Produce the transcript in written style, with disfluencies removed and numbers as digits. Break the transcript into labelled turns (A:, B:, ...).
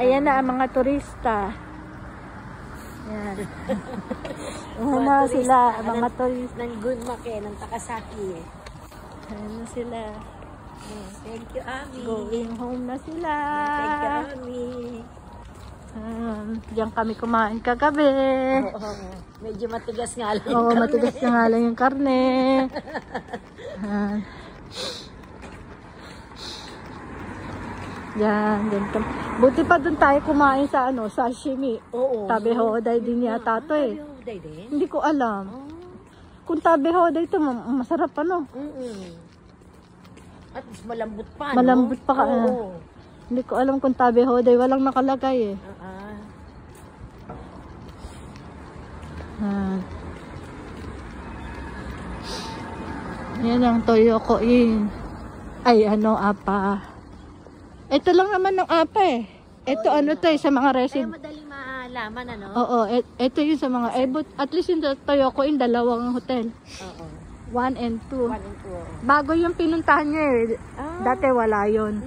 A: Ayan na ang mga turista. Ayan. Una sila, mga turista.
B: Ng Gunmake, ng Takasaki.
A: Ayan na sila.
B: Thank you, Ami.
A: Going home na sila.
B: Thank you, Ami.
A: Diyan kami kumain kagabi.
B: Medyo matigas nga lang.
A: Oo, matigas na nga lang yung karne. Yan, kami. Buti pa dun tayo kumain sa sashimi.
B: Oo.
A: Tabi Hoday din yata to eh.
B: Hoday din?
A: Hindi ko alam. Kung Tabi Hoday to, masarap
B: At malambot pa,
A: malambot pa ka.
B: Oo.
A: Hindi ko alam kung Tabi Hoday, walang nakalagay eh. Yan ang Toyoko Inn. Ay, apa. Ito lang naman ng apa eh. Ito to eh, sa mga resident.
B: Kaya madaling malaman,
A: Oo, ito yung sa mga, but at least yung Toyoko Inn, dalawang hotel.
B: Oo.
A: 1 and 2.
B: 1 and 2.
A: Bago yung pinuntahan niya eh. Dati wala yun.